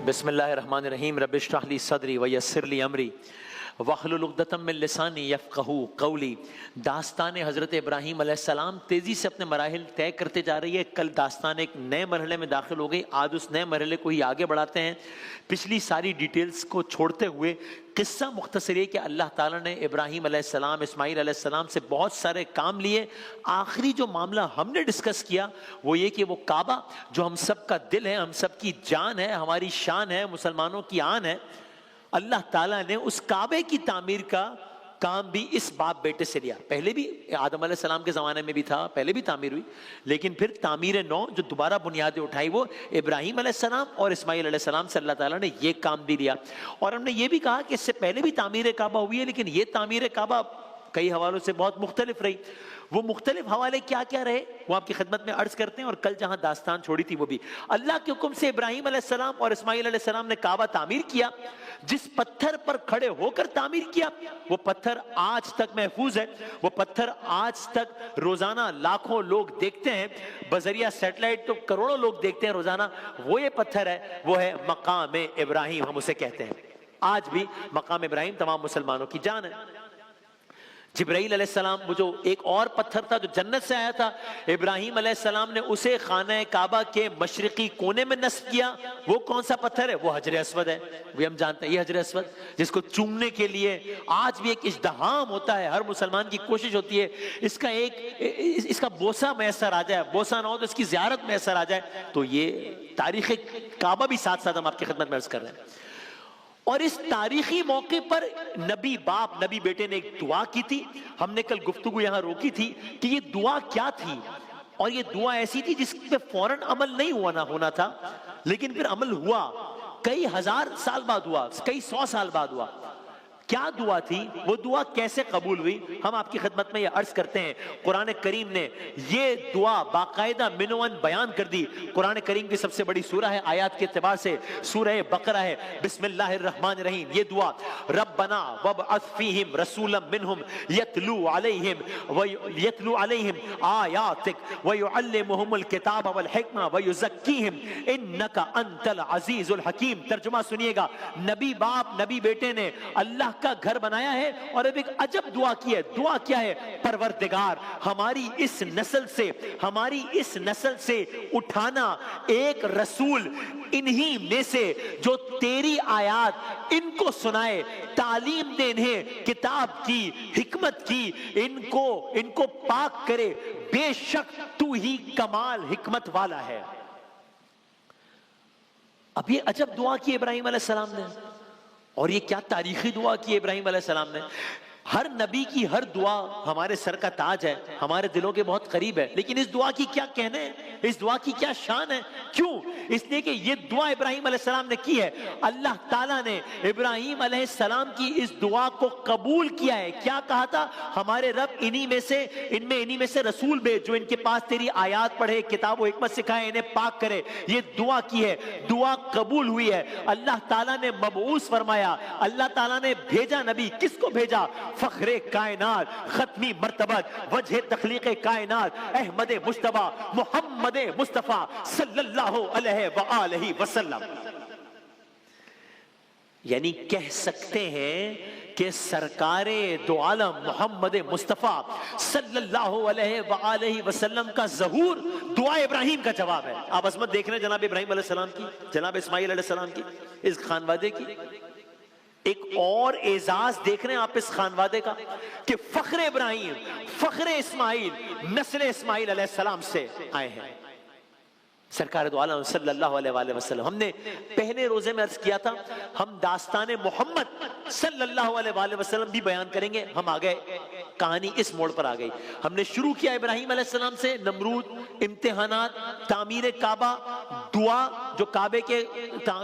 بسم اللہ الرحمن الرحیم رب اشرح لی صدری ویسر لی امری واحلل عقدۃ من لسانی یفقہوا قولی۔ داستان حضرت ابراہیم علیہ السلام تیزی سے اپنے مراحل طے کرتے جا رہی ہے۔ کل داستان ایک نئے مرحلے میں داخل ہو گئی، آج اس نئے مرحلے کو ہی آگے بڑھاتے ہیں۔ پچھلی ساری ڈیٹیلز کو چھوڑتے ہوئے قصہ مختصر یہ کہ اللہ تعالیٰ نے ابراہیم علیہ السلام، اسماعیل علیہ السلام سے بہت سارے کام لیے۔ آخری جو معاملہ ہم نے ڈسکس کیا وہ یہ کہ وہ کعبہ جو ہم سب کا دل ہے، ہم سب کی جان ہے، ہماری شان ہے، مسلمانوں کی آن ہے، اللہ تعالیٰ نے اس کعبے کی تعمیر کا کام بھی اس باپ بیٹے سے لیا۔ پہلے بھی آدم علیہ السلام کے زمانے میں بھی تھا، پہلے بھی تعمیر ہوئی، لیکن پھر تعمیر نو جو دوبارہ بنیادیں اٹھائی وہ ابراہیم علیہ السلام اور اسماعیل علیہ السلام سے اللہ تعالیٰ نے یہ کام بھی لیا۔ اور ہم نے یہ بھی کہا کہ اس سے پہلے بھی تعمیر کعبہ ہوئی ہے، لیکن یہ تعمیر کعبہ کئی حوالوں سے بہت مختلف رہی۔ وہ مختلف حوالے کیا کیا رہے وہ آپ کی خدمت میں عرض کرتے ہیں، اور کل جہاں داستان چھوڑی تھی وہ بھی اللہ کے حکم سے ابراہیم علیہ السلام اور اسماعیل علیہ السلام نے کعبہ تعمیر کیا۔ جس پتھر پر کھڑے ہو کر تعمیر کیا وہ پتھر آج تک محفوظ ہے، وہ پتھر آج تک روزانہ لاکھوں لوگ دیکھتے ہیں، بذریعہ سیٹلائٹ تو کروڑوں لوگ دیکھتے ہیں روزانہ۔ وہ یہ پتھر ہے، وہ ہے مقام ابراہیم، ہم اسے کہتے ہیں۔ آج بھی مقام ابراہیم تمام مسلمانوں کی جان ہے۔ جبرائیل علیہ السلام، وہ جو ایک اور پتھر تھا جو جنت سے آیا تھا، ابراہیم علیہ السلام نے اسے خانہ کعبہ کے مشرقی کونے میں نصب کیا۔ وہ کون سا پتھر ہے؟ وہ حجر اسود ہے، وہ ہم جانتے ہیں، یہ حجر اسود جس کو چومنے کے لیے آج بھی ایک ازدحام ہوتا ہے، ہر مسلمان کی کوشش ہوتی ہے اس کا بوسہ میسر آ جائے، بوسہ نہ ہو تو اس کی زیارت میسر آ جائے۔ تو یہ تاریخ کعبہ بھی ساتھ ساتھ ہم آپ کی خدمت میں عرض کر رہے ہیں۔ اور اس تاریخی موقع پر نبی باپ نبی بیٹے نے ایک دعا کی تھی۔ ہم نے کل گفتگو یہاں روکی تھی کہ یہ دعا کیا تھی، اور یہ دعا ایسی تھی جس پہ فوراً عمل نہیں ہونا تھا، لیکن پھر عمل ہوا، کئی ہزار سال بعد ہوا، کئی سو سال بعد ہوا۔ کیا دعا تھی؟ وہ دعا کیسے قبول ہوئی؟ ہم آپ کی خدمت میں یہ عرض کرتے ہیں۔ قرآن کریم نے یہ دعا باقاعدہ منوان بیان کر دی۔ قرآن کریم کی سب سے بڑی سورہ ہے آیات کے اعتبار سے، سورہ بقرہ ہے۔ بسم اللہ الرحمن الرحیم، یہ دعا ربنا وابعث فیہم رسولا منہم یتلو علیہم آیاتک ویعلمہم الکتاب والحکمہ ویزکیہم انک انت العزیز الحکیم۔ ترجمہ سنیے گا، نبی باپ نبی بیٹے نے اللہ کا گھر بنایا ہے، اور اب ایک عجب دعا کی ہے۔ دعا کیا ہے؟ پروردگار ہماری اس نسل سے اٹھانا ایک رسول انہی میں سے جو تیری آیات ان کو سنائے، تعلیم دے انہیں کتاب کی، حکمت کی، ان کو پاک کرے، بے شک تو ہی کمال حکمت والا ہے۔ اب یہ عجب دعا کی ابراہیم علیہ السلام نے، اور یہ کیا تاریخی دعا کی ابراہیم علیہ السلام نے۔ ہر نبی کی ہر دعا ہمارے سر کا تاج ہے، ہمارے دلوں کے بہت قریب ہے، لیکن اس دعا کی کیا کہنے ہیں، اس دعا کی کیا شان ہے؟ کیوں؟ اس لیے کہ یہ دعا ابراہیم علیہ السلام نے کی ہے، اللہ تعالیٰ نے ابراہیم علیہ السلام کی اس دعا کو قبول کیا ہے۔ کیا کہا تھا؟ ہمارے رب انہی میں سے رسول بھیج جو ان کے پاس تیری آیات پڑھے، کتاب و حکمت سکھائے، انہیں پاک کرے۔ یہ دعا کی ہے، دعا قبول ہوئی ہے۔ اللہ تعالیٰ نے مبعوث فرمایا، اللہ تعالیٰ نے بھیجا نبی۔ کس کو بھیجا؟ فخر کائنات، ختمی مرتبت، وجہ تخلیق کائنات، احمد مجتبی محمد مصطفیٰ صلی اللہ علیہ وآلہ وسلم۔ یعنی کہہ سکتے ہیں کہ سرکار دو عالم محمد مصطفیٰ صلی اللہ علیہ وآلہ وسلم کا ظہور دعا ابراہیم کا جواب ہے۔ آپ عظمت دیکھ رہے ہیں جناب ابراہیم علیہ السلام کی، جناب اسماعیل علیہ السلام کی، اس خانوادے کی۔ ایک اور اعزاز دیکھ رہے ہیں آپ اس خانوادے کا کہ فخر ابراہیم، فخر اسماعیل، نسل اسماعیل علیہ السلام سے آئے ہیں، سرکار دو عالم صلی اللہ علیہ وآلہ وسلم۔ ہم نے پہلے روزے میں عرض کیا تھا ہم داستان محمد صلی اللہ علیہ وآلہ وسلم بھی بیان کریں گے۔ ہم آ گئے، کہانی اس موڑ پر آ گئی۔ ہم نے شروع کیا ابراہیم علیہ السلام سے، نمرود، امتحانات، تعمیر کعبہ، دعا جو کعبے کے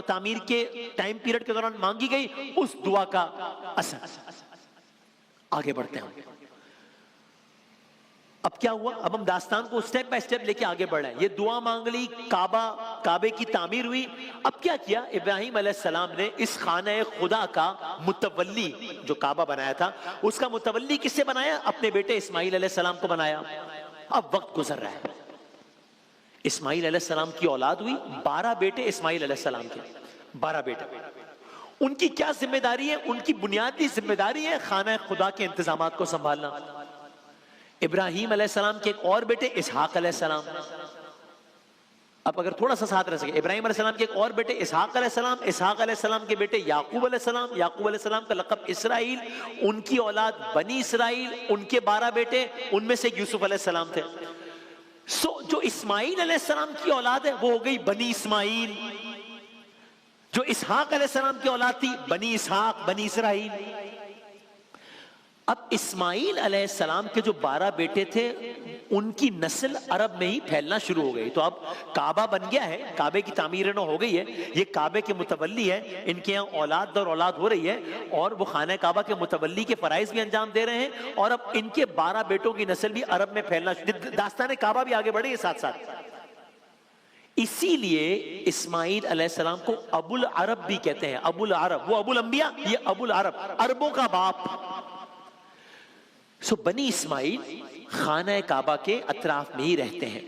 تعمیر کے ٹائم پیریڈ کے دوران مانگی گئی، اس دعا کا اثر۔ آگے بڑھتے ہیں۔ اب کیا ہوا؟ اب ہم داستان کو سٹیپ بائی سٹیپ لے کے آگے بڑھ رہے ہیں۔ یہ دعا مانگ لی، کعبے کی تعمیر ہوئی۔ اب کیا کیا ابراہیم علیہ السلام نے؟ اس خانہ خدا کا متولی جو کعبہ بنایا تھا، اس کا متولی کس سے بنایا؟ اپنے بیٹے اسماعیل علیہ السلام کو بنایا۔ اب وقت گزر رہا ہے، اسماعیل علیہ السلام کی اولاد ہوئی، 12 بیٹے اسماعیل علیہ السلام کے۔ 12 بیٹے. ان کی کیا ذمہ داری ہے؟ ان کی بنیادی ذمہ داری ہے خانہ خدا کے انتظامات کو سنبھالنا. ابراہیم علیہ السلام کے ایک اور بیٹے اسحاق علیہ السلام. اب اگر تھوڑا سا ساتھ رہ سکے، ابراہیم علیہ السلام کے ایک اور بیٹے اسحاق علیہ السلام، اسحاق علیہ السلام کے بیٹے یعقوب علیہ السلام، یعقوب علیہ السلام کا لقب اسرائیل، ان کی اولاد بنی اسرائیل، ان کے 12 بیٹے، ان میں سے یوسف علیہ السلام تھے. جو اسماعیل علیہ السلام کی اولاد ہے وہ ہو گئی بنی اسماعیل. جو اسحاق علیہ السلام کی اولاد تھی بنی اسحاق، بنی اسرائیل. اب اسماعیل علیہ السلام کے جو 12 بیٹے تھے ان کی نسل عرب میں ہی پھیلنا شروع ہو گئی. تو اب کعبہ بن گیا ہے، کعبے کی تعمیر ہو گئی ہے، یہ کعبے کے متولی ہے، ان کے یہاں اولاد در اولاد ہو رہی ہے اور وہ خانہ کعبہ کے متولی کے فرائض بھی انجام دے رہے ہیں، اور اب ان کے 12 بیٹوں کی نسل بھی عرب میں پھیلنا، داستان کعبہ بھی آگے بڑھ رہی ہے ساتھ ساتھ. اسی لیے اسماعیل علیہ السلام کو ابو العرب بھی کہتے ہیں. ابو العرب، وہ ابو الانبیاء، یہ ابو العرب، عربوں کا باپ. بنی اسماعیل خانہ کعبہ کے اطراف میں ہی رہتے ہیں.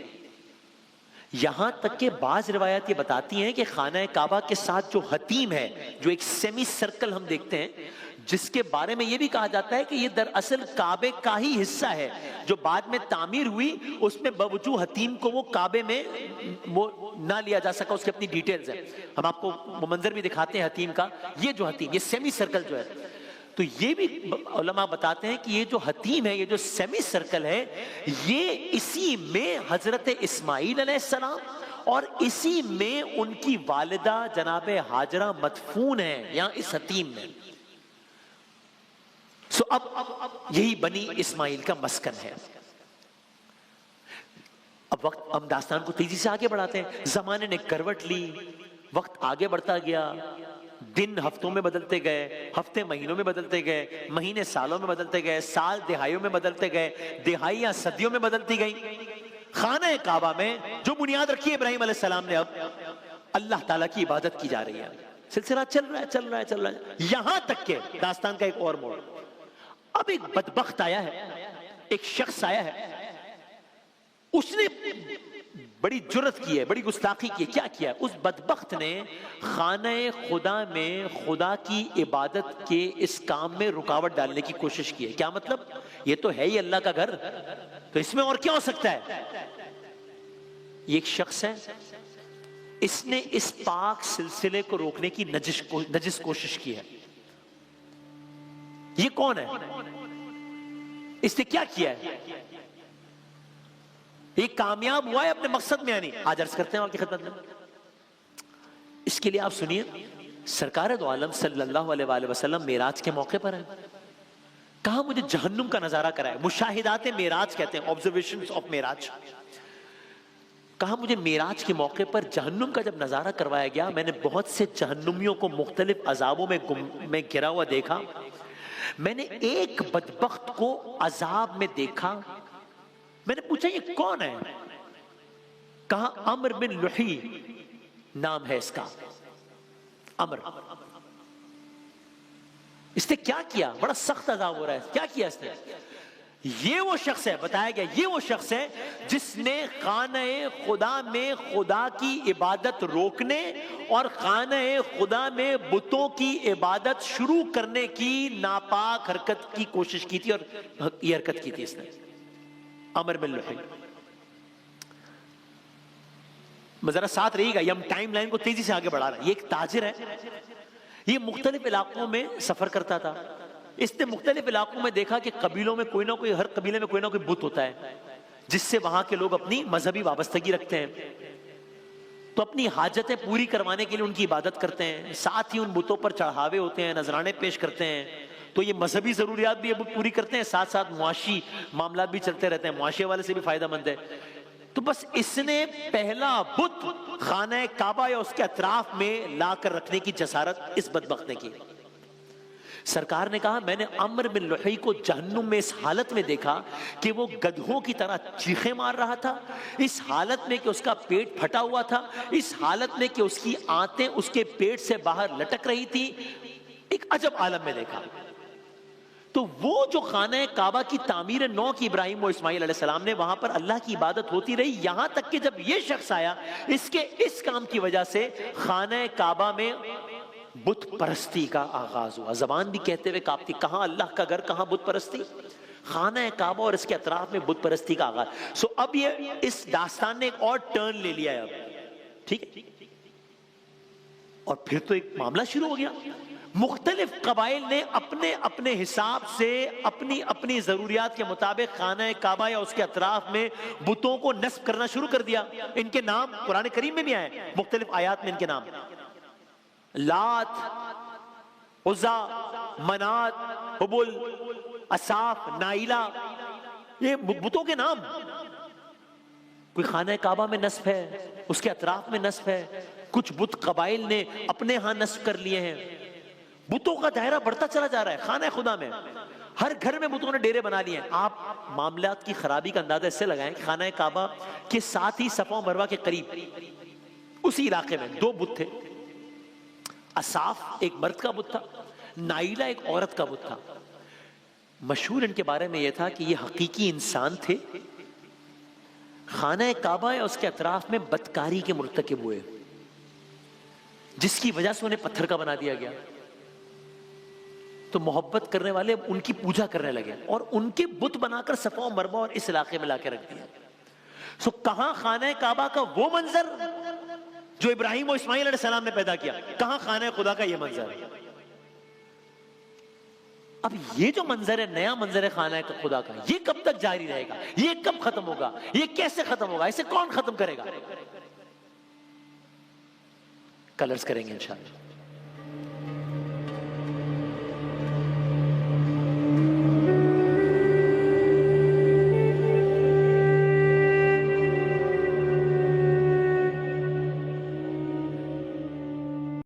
یہاں تک کہ بعض روایات یہ بتاتی ہیں کہ خانہ کعبہ کے ساتھ جو حتیم ہے، جو ایک سیمی سرکل ہم دیکھتے ہیں، جس کے بارے میں یہ بھی کہا جاتا ہے کہ یہ دراصل کعبے کا ہی حصہ ہے، جو بعد میں تعمیر ہوئی، اس میں باوجود حتیم کو وہ کعبے میں وہ نہ لیا جا سکا، اس کی اپنی ڈیٹیلز ہیں. ہم آپ کو وہ منظر بھی دکھاتے ہیں حتیم کا. یہ جو حتیم، یہ سیمی سرکل جو ہے، تو یہ بھی علماء بتاتے ہیں کہ یہ جو حتیم ہے، یہ جو سیمی سرکل ہے، یہ اسی میں حضرت اسماعیل علیہ السلام اور اسی میں ان کی والدہ جناب ہاجرہ مدفون ہیں، یہاں اس حتیم میں. اب یہی بنی اسماعیل کا مسکن ہے. اب وقت، ہم داستان کو تیزی سے آگے بڑھاتے ہیں. زمانے نے کروٹ لی، وقت آگے بڑھتا گیا، دن ہفتوں میں بدلتے گئے، ہفتے مہینوں میں بدلتے گئے، مہینے سالوں میں بدلتے گئے، سال دہائیوں میں بدلتے گئے، دہائیاں صدیوں میں بدلتی گئیں. خانہ کعبہ میں جو بنیاد رکھی ابراہیم علیہ السلام نے، اب اللہ تعالیٰ کی عبادت کی جا رہی ہے. سلسلہ چل رہا ہے یہاں تک کہ داستان کا ایک اور موڑ. اب ایک بدبخت آیا ہے، ایک شخص آیا ہے، اس نے بڑی جرت کی ہے، بڑی گستاخی کی ہے. کیا کیا؟ اس بدبخت نے خانہ خدا میں خدا کی عبادت کے اس کام میں رکاوٹ ڈالنے کی کوشش کی ہے. کیا مطلب؟ یہ تو ہے ہی اللہ کا گھر، تو اس میں اور کیا ہو سکتا ہے؟ یہ ایک شخص ہے، اس نے اس پاک سلسلے کو روکنے کی نجس کوشش کی ہے. یہ کون ہے؟ اس نے کیا کیا ہے؟ یہ کامیاب ہوا ہے اپنے مقصد میں؟ یعنی آج عرض کرتے ہیں آپ کی خدمت میں. اس کے لیے آپ سنیے، سرکار دو عالم صلی اللہ علیہ وآلہ وسلم معراج کے موقع پر ہیں. کہا مجھے جہنم کا نظارہ کرائے. مشاہدات معراج کہتے ہیں، observations of معراج. کہا مجھے معراج کے موقع پر جہنم کا جب نظارہ کروایا گیا، میں نے بہت سے جہنمیوں کو مختلف عذابوں میں گھرا ہوا دیکھا. میں نے ایک بدبخت کو عذاب میں دیکھا. میں نے پوچھا یہ کون ہے؟ کہا عمر بن لحی نام ہے اس کا. عمر. اس نے کیا کیا؟ بڑا سخت عذاب ہو رہا ہے. کیا کیا اس نے؟ یہ وہ شخص ہے، بتایا گیا یہ وہ شخص ہے جس نے خانہ خدا میں خدا کی عبادت روکنے اور خانہ خدا میں بتوں کی عبادت شروع کرنے کی ناپاک حرکت کی کوشش کی تھی، اور یہ حرکت کی تھی اس نے. عمر بن لحی. ذرا ساتھ رہیے گا، یہ ہم ٹائم لائن کو تیزی سے آگے بڑھا رہے ہیں. یہ ایک تاجر ہے، یہ مختلف علاقوں میں سفر کرتا تھا. اس نے مختلف علاقوں میں دیکھا کہ قبیلوں میں کوئی نہ کوئی، ہر قبیلے میں کوئی نہ کوئی بت ہوتا ہے جس سے وہاں کے لوگ اپنی مذہبی وابستگی رکھتے ہیں، تو اپنی حاجتیں پوری کروانے کے لیے ان کی عبادت کرتے ہیں. ساتھ ہی ان بتوں پر چڑھاوے ہوتے ہیں، نذرانے پیش کرتے ہیں. تو یہ مذہبی ضروریات بھی پوری کرتے ہیں، ساتھ ساتھ معاشی معاملات بھی چلتے رہتے ہیں، معاشرے والے سے بھی فائدہ مند ہے. تو بس اس نے پہلا بت خانہ کعبہ یا اس کے اطراف میں لا کر رکھنے کی جسارت اس بدبخت نے کی. سرکار نے کہا میں نے عمر بن لحی کو جہنم میں اس حالت میں دیکھا کہ وہ گدھوں کی طرح چیخیں مار رہا تھا، اس حالت میں کہ اس کا پیٹ پھٹا ہوا تھا، اس حالت میں کہ اس کی آنتیں اس کے پیٹ سے باہر لٹک رہی تھی. ایک عجب عالم میں دیکھا. تو وہ جو خانہ کعبہ کی تعمیر نو کی ابراہیم و اسماعیل علیہ السلام نے، وہاں پر اللہ کی عبادت ہوتی رہی، یہاں تک کہ جب یہ شخص آیا اس کام کی وجہ سے خانہ کعبہ میں بت پرستی کا آغاز ہوا. زبان بھی کہتے ہوئے کانپتی، کہاں اللہ کا گھر کہاں بت پرستی. خانہ کعبہ اور اس کے اطراف میں بت پرستی کا آغاز. اب یہ اس داستان نے ایک اور ٹرن لے لیا ہے اب. ٹھیک ہے، اور پھر تو ایک معاملہ شروع ہو گیا. مختلف قبائل نے اپنے اپنے حساب سے اپنی اپنی ضروریات کے مطابق خانہ کعبہ یا اس کے اطراف میں بتوں کو نصب کرنا شروع کر دیا. ان کے نام قرآن کریم میں بھی آئے، مختلف آیات میں ان کے نام: لات، عزا، منات، حبل، اصاف، نائلہ، یہ بتوں کے نام. کوئی خانہ کعبہ میں نصب ہے، اس کے اطراف میں نصب ہے، کچھ بت قبائل نے اپنے ہاں نصب کر لیے ہیں. بتوں کا دائرہ بڑھتا چلا جا رہا ہے. خانہ خدا میں ہر گھر میں بتوں نے ڈیرے بنا لیے ہیں. آپ معاملات کی خرابی کا اندازہ اس سے لگائیں کہ خانہ کعبہ کے ساتھ ہی صفا و مروہ کے قریب اسی علاقے میں 2 بت تھے. اصاف ایک مرد کا بت تھا، نائلہ ایک عورت کا بت تھا. مشہور ان کے بارے میں یہ تھا کہ یہ حقیقی انسان تھے. خانہ کعبہ یا اس کے اطراف میں بدکاری کے مرتکب ہوئے، جس کی وجہ سے انہیں پتھر کا بنا دیا گیا. تو محبت کرنے والے اب ان کی پوجا کرنے لگے اور ان کے بت بنا کر صفا و مروہ اور اس علاقے میں لا کے رکھ دیا. کہاں خانہ کعبہ کا وہ منظر جو ابراہیم و اسماعیل علیہ السلام نے پیدا کیا، کہاں خانہ خدا کا یہ منظر ہے. اب یہ جو منظر ہے، نیا منظر ہے خانہ خدا کا، یہ کب تک جاری رہے گا؟ یہ کب ختم ہوگا؟ یہ کیسے ختم ہوگا؟ اسے کون ختم کرے گا؟ کل عرض کریں گے انشاءاللہ.